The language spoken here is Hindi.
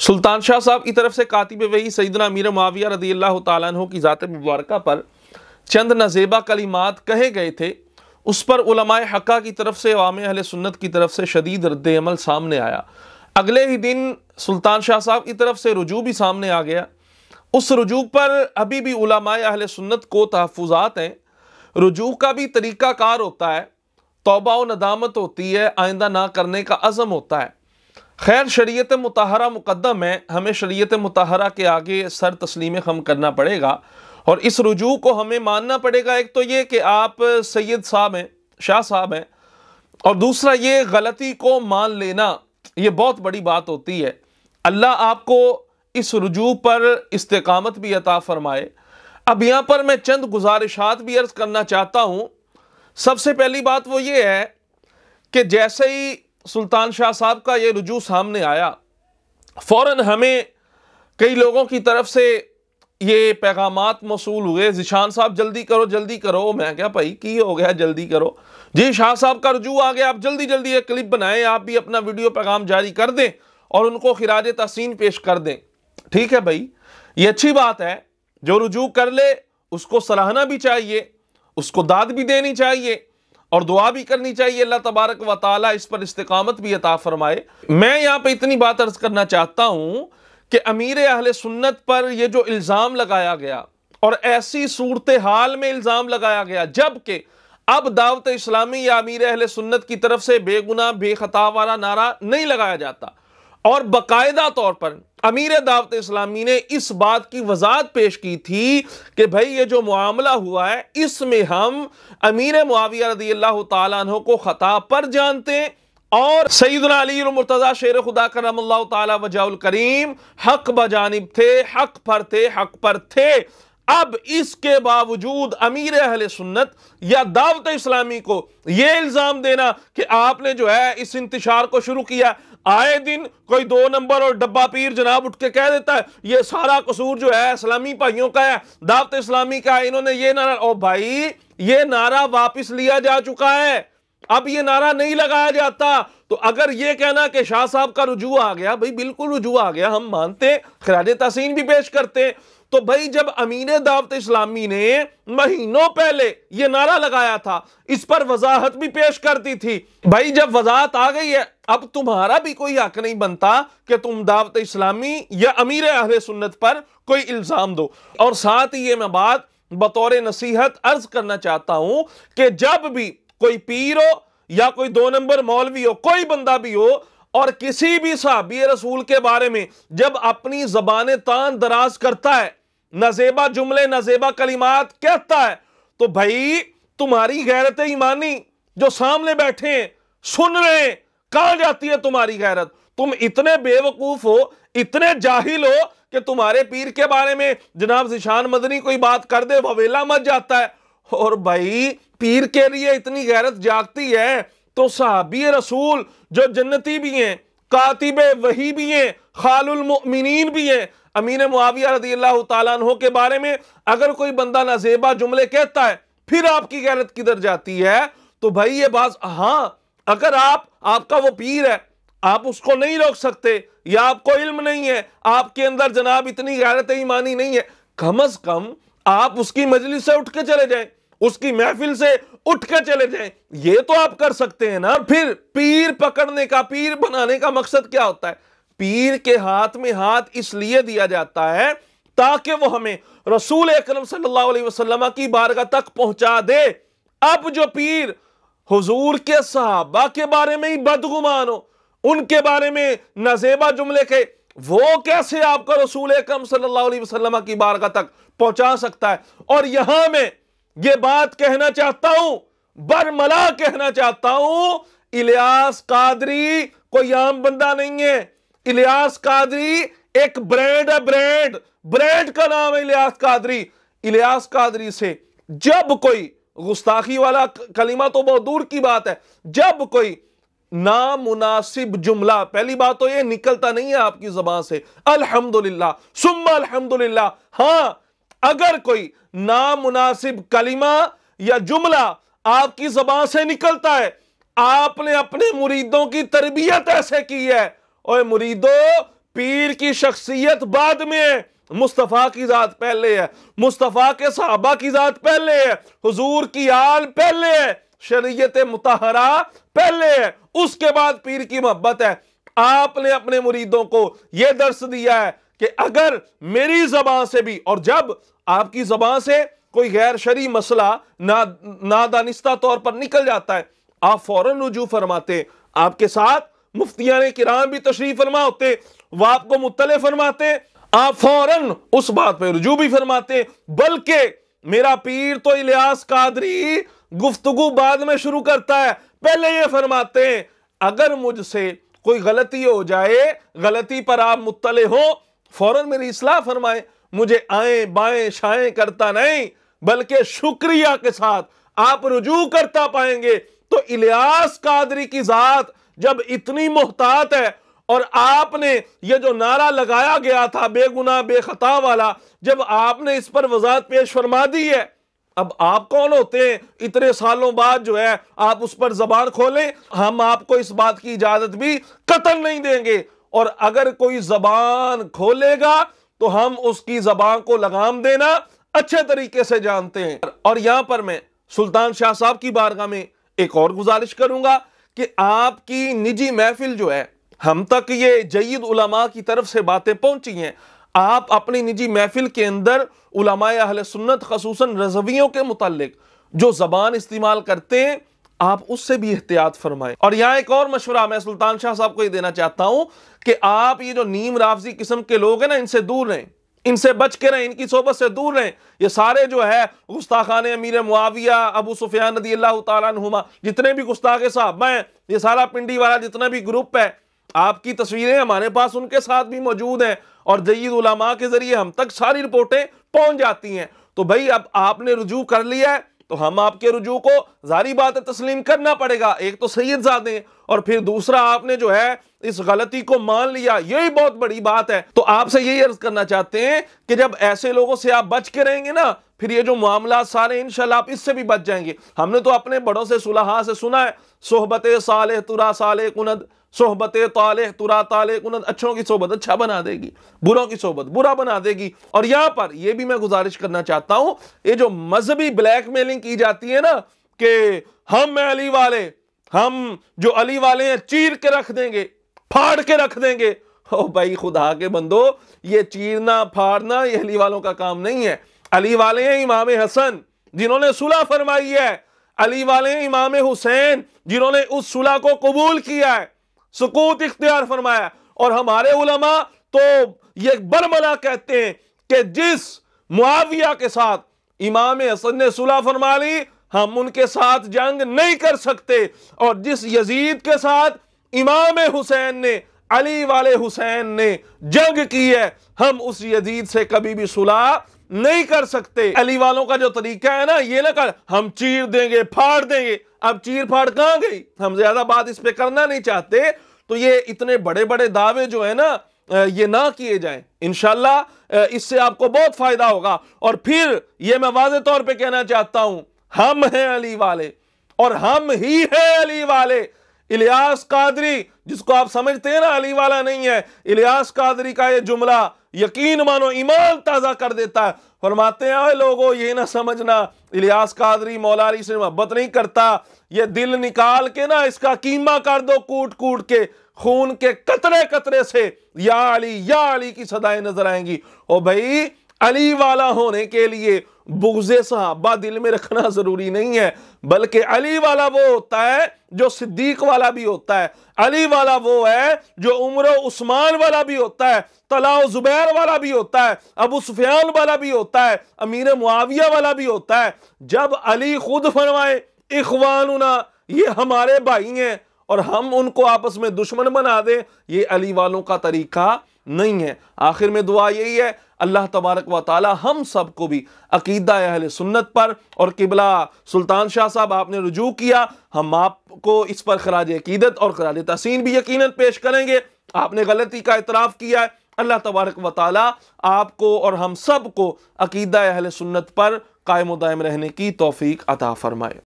सुल्तान शाह साहब की तरफ से कातिब वही सैयदना अमीर मुआविया रज़ियल्लाहु ताला अन्हु की ज़ात मुबारका पर चंद नज़ेबा कलिमात कहे गए थे, उस पर उलमाए हक़्क़ा की तरफ से अवाम अहले सुन्नत की तरफ से शदीद रद्द अमल सामने आया। अगले ही दिन सुल्तान शाह साहब की तरफ से रुजू भी सामने आ गया। उस रुजू पर अभी भी उलमाए अहले सुन्नत को तहफ़्फ़ुज़ात हैं। रुजू का भी तरीक़ा कार होता है, तौबा व नदामत होती है, आइंदा ना करने का अज़म होता है। खैर, शरीयत मुतहरा मुक़द्दम है, हमें शरीयत मुतहरा के आगे सर तस्लीम खम करना पड़ेगा और इस रुजू को हमें मानना पड़ेगा। एक तो ये कि आप सैयद साहब हैं, शाह साहब हैं, और दूसरा ये गलती को मान लेना, ये बहुत बड़ी बात होती है। अल्लाह आपको इस रुजू पर इस्तिकामत भी अता फरमाए। अब यहाँ पर मैं चंद गुजारिशात भी अर्ज़ करना चाहता हूँ। सबसे पहली बात वो ये है कि जैसे ही सुल्तान शाह साहब का ये रुजू सामने आया, फ़ौरन हमें कई लोगों की तरफ से ये पैगामात मौसूल हुए, ज़ीशान साहब जल्दी करो जल्दी करो। मैं क्या भाई की हो गया जल्दी करो जी, शाह साहब का रुजू आ गया, आप जल्दी जल्दी एक क्लिप बनाएं, आप भी अपना वीडियो पैगाम जारी कर दें और उनको खिराज तहसीन पेश कर दें। ठीक है भाई, ये अच्छी बात है, जो रुजू कर ले उसको सराहना भी चाहिए, उसको दाद भी देनी चाहिए और दुआ भी करनी चाहिए। अल्लाह तबारक व तआला इस पर इस्तिकामत भी अता फरमाए। मैं यहाँ पे इतनी बात अर्ज करना चाहता हूँ कि अमीर अहले सुन्नत पर यह जो इल्ज़ाम लगाया गया और ऐसी सूरत हाल में इल्ज़ाम लगाया गया जबकि अब दावत इस्लामी या अमीर अहले सुन्नत की तरफ से बेगुनाह बेखता वाला नारा नहीं लगाया जाता और बाकायदा तौर पर अमीर दावत इस्लामी ने इस बात की वजाहत पेश की थी कि भाई ये जो मुआमला हुआ है इसमें हम अमीर मुआविया रज़ियल्लाहु ताला अन्हु को खता पर जानते हैं और सैयदना अली मुर्तज़ा शेर खुदा करमल्लाहु ताला वजहुल करीम हक बजानिब थे, हक पर थे। अब इसके बावजूद अमीर अहले सुन्नत या दावत इस्लामी को यह इल्ज़ाम देना कि आपने जो है इस इंतशार को शुरू किया, आए दिन कोई 2 नंबर और डब्बा पीर जनाब उठ के कह देता है ये सारा कसूर जो है इस्लामी भाइयों का है, दावत इस्लामी का है, इन्होंने ये नारा। ओ भाई, ये नारा वापस लिया जा चुका है, अब ये नारा नहीं लगाया जाता। तो अगर ये कहना कि शाह साहब का रुजू आ गया, भाई बिल्कुल रुजू आ गया, हम मानते, खिराज तहसीन भी पेश करते। तो भाई जब अमीर दावत इस्लामी ने महीनों पहले ये नारा लगाया था, इस पर वजाहत भी पेश करती थी। भाई जब वजाहत आ गई है, अब तुम्हारा भी कोई हक नहीं बनता कि तुम दावत इस्लामी या अमीर अहले सुन्नत पर कोई इल्जाम दो। और साथ ही ये मैं बात बतौर नसीहत अर्ज करना चाहता हूं कि जब भी कोई पीर हो या कोई 2 नंबर मौलवी हो, कोई बंदा भी हो और किसी भी सहाबी रसूल के बारे में जब अपनी ज़बान तान दराज करता है, नज़ेबा जुमले नज़ेबा कलिमात कहता है, तो भाई तुम्हारी गैरत ईमानी जो सामने बैठे हैं सुन रहे हैं, कहां जाती है तुम्हारी गैरत? तुम इतने बेवकूफ हो, इतने जाहिल हो कि तुम्हारे पीर के बारे में जनाब ज़ीशान मदनी कोई बात कर दे ववेला मच जाता है। और भाई पीर के लिए इतनी गैरत जागती है तो सहाबी रसूल जो जन्नती भी हैं, कातिबे वही भी हैं, खालुल मुमिनीन भी हैं, अमीर मुआविया रज़ियल्लाहु ताला अन्हु के बारे में अगर कोई बंदा नज़ेबा जुमले कहता है, फिर आपकी गैरत किधर जाती है? तो भाई ये बात, हाँ, अगर आपका वो पीर है, आप उसको नहीं रोक सकते या आपको इल्म नहीं है, आपके अंदर जनाब इतनी गैरत ईमानी नहीं है, कम अज कम आप उसकी मजलिस से उठ के चले जाएं, उसकी महफिल से उठ के चले जाएं, ये तो आप कर सकते हैं ना। फिर पीर पकड़ने का, पीर बनाने का मकसद क्या होता है? पीर के हाथ में हाथ इसलिए दिया जाता है ताकि वो हमें रसूल अकरम सल्लल्लाहु अलैहि वसल्लम की बारगाह तक पहुंचा दे। अब जो पीर हुजूर के सहाबा के बारे में ही बदगुमान हो, उनके बारे में नज़ेबा जुमले के, वो कैसे आपको रसूल अकरम सल्लल्लाहु अलैहि वसल्लम की बारगाह तक पहुंचा सकता है? और यहां मैं ये बात कहना चाहता हूं, बरमला कहना चाहता हूं, इलियास कादरी कोई आम बंदा नहीं है। इलियास कादरी एक ब्रांड है, ब्रांड का नाम है इलियास कादरी। इलियास कादरी से जब कोई गुस्ताखी वाला कलिमा तो बहुत दूर की बात है, जब कोई नामुनासिब जुमला, पहली बात तो ये निकलता नहीं है आपकी जुबान से, अल्हम्दुलिल्लाह सुम्मा अल्हम्दुलिल्लाह, हां, अगर कोई नामुनासिब कलिमा या जुमला आपकी जुबान से निकलता है, आपने अपने मुरीदों की तरबियत ऐसे की है, ओए मुरीदो पीर की शख्सियत बाद में है, मुस्तफ़ा की जात पहले है, मुस्तफ़ा के सहाबा की जात पहले है, हुजूर की आल पहले है, शरीयत मुतहरा पहले है, उसके बाद पीर की मोहब्बत है। आपने अपने मुरीदों को यह दर्स दिया है कि अगर मेरी जबान से भी, और जब आपकी जबान से कोई गैर शरी मसला नादानिस्ता तौर पर निकल जाता है, आप फौरन रुजू फरमाते। आपके साथ मुफ्तियान किराम भी तशरीफ फरमा होते, वह आपको मुत्तले फरमाते, आप फौरन उस बात पे रुजू भी फरमाते। बल्कि मेरा पीर तो इलियास कादरी गुफ्तगू बाद में शुरू करता है, पहले ये फरमाते हैं अगर मुझसे कोई गलती हो जाए, गलती पर आप मुत्तले हो, फौरन मेरी इस्लाह फरमाए, मुझे आए बाएं शाएं करता नहीं, बल्कि शुक्रिया के साथ आप रुजू करता पाएंगे। तो इलियास कादरी की जात जब इतनी मोहतात है, और आपने ये जो नारा लगाया गया था बेगुनाह बेखता वाला, जब आपने इस पर वजाहत पेश फरमा दी है, अब आप कौन होते हैं इतने सालों बाद जो है आप उस पर जबान खोलें? हम आपको इस बात की इजाजत भी कतई नहीं देंगे, और अगर कोई जबान खोलेगा तो हम उसकी जबान को लगाम देना अच्छे तरीके से जानते हैं। और यहां पर मैं सुल्तान शाह साहब की बारगाह में एक और गुजारिश करूंगा कि आपकी निजी महफिल जो है, हम तक ये जय्यद उलमा की तरफ से बातें पहुंची हैं, आप अपनी निजी महफिल के अंदर उलमाए अहले सुन्नत खसूसन रज़वियों के मुताल्लिक जो जबान इस्तेमाल करते हैं, आप उससे भी एहतियात फरमाएं। और यहाँ एक और मशवरा मैं सुल्तान शाह साहब को ये देना चाहता हूं कि आप ये जो नीम राफजी किस्म के लोग हैं ना, इनसे दूर रहें, इनसे बच के रहें, इनकी सोबत से दूर रहें। ये सारे जो है गुस्ताखान अमीर मुआविया, अबू सुफियान रज़ियल्लाहु ताला अन्हुमा, जितने भी गुस्ताखे साहबा हैं, ये सारा पिंडी वाला जितना भी ग्रुप है, आपकी तस्वीरें हमारे पास उनके साथ भी मौजूद हैं, और जय्यद उलमा के जरिए हम तक सारी रिपोर्टें पहुंच जाती हैं। तो भाई अब आपने रुजू कर लिया है, तो हम आपके रुजू को जारी बात है तस्लीम करना पड़ेगा। एक तो सैयदजादे, और फिर दूसरा आपने जो है इस गलती को मान लिया, यही बहुत बड़ी बात है। तो आपसे यही अर्ज करना चाहते हैं कि जब ऐसे लोगों से आप बच के रहेंगे ना, फिर ये जो मामला सारे इंशाल्लाह आप इससे भी बच जाएंगे। हमने तो अपने बड़ों से सुलहा से सुना है, सोहबत सालेह तुरा सालेह कुनद, सोहबत तालेह तुरा तालेह कुनद, अच्छों की सोहबत अच्छा बना देगी, बुरों की सोहबत बुरा बना देगी। और यहां पर यह भी मैं गुजारिश करना चाहता हूं, ये जो मजहबी ब्लैकमेलिंग की जाती है ना कि हम अली वाले, हम जो अली वाले हैं चीर के रख देंगे, फाड़ के रख देंगे, ओ भाई खुदा के बंदो, ये चीरना फाड़ना ये अली वालों का काम नहीं है। अली वाले हैं इमाम हसन जिन्होंने सुलह फरमाई है, अली वाले हैं इमाम हुसैन जिन्होंने उस सुलह को कबूल किया है, सुकूत इख्तियार फरमाया। और हमारे उलमा तो ये बरमला कहते हैं कि जिस मुआविया के साथ इमाम हसन ने सुलह फरमा ली, हम उनके साथ जंग नहीं कर सकते, और जिस यजीद के साथ इमाम हुसैन ने, अली वाले हुसैन ने जंग की है, हम उस यजीद से कभी भी सुलह नहीं कर सकते। अली वालों का जो तरीका है ना, ये ना कर हम चीर देंगे फाड़ देंगे, अब चीर फाड़ कहां गई, हम ज्यादा बात इस पे करना नहीं चाहते। तो ये इतने बड़े बड़े दावे जो है ना, ये ना किए जाएं, इंशाल्लाह इससे आपको बहुत फायदा होगा। और फिर ये मैं वाज़े तौर पे कहना चाहता हूं, हम हैं अली वाले, और हम ही हैं अली वाले। इलियास कादरी जिसको आप समझते हैं ना अली वाला नहीं है, इलियास कादरी का ये जुमला यकीन मानो ईमान ताजा कर देता है। फरमाते हैं लोगों ये ना समझना इलियास कादरी मौला अली से मोहब्बत नहीं करता, ये दिल निकाल के ना इसका कीमा कर दो, कूट कूट के खून के कतरे कतरे से या अली की सदाएं नजर आएंगी। ओ भाई, अली वाला होने के लिए बुग़्ज़े सहाबा दिल में रखना जरूरी नहीं है, बल्कि अली वाला वो होता है जो सिद्दीक वाला भी होता है, अली वाला वो है जो उमर उस्मान वाला भी होता है, तला जुबैर वाला भी होता है, अबू सुफियान वाला भी होता है, अमीर मुआविया वाला भी होता है। जब अली खुद फरमाए इखवानुना, ये हमारे भाई हैं, और हम उनको आपस में दुश्मन बना दें, ये अली वालों का तरीका नहीं है। आखिर में दुआ यही है, अल्लाह तबारक व ताला हम सबको भी अकीदा अहले सुन्नत पर, और किबला सुल्तान शाह साहब आपने रुजू किया, हम आपको इस पर खराज अकीदत और खराज तहसीन भी यकीनन पेश करेंगे। आपने गलती का इतराफ़ किया है, अल्लाह तबारक व ताला आपको और हम सब को अकीदा अहले सुन्नत पर कायम व दायम रहने की तौफीक अता फरमाए।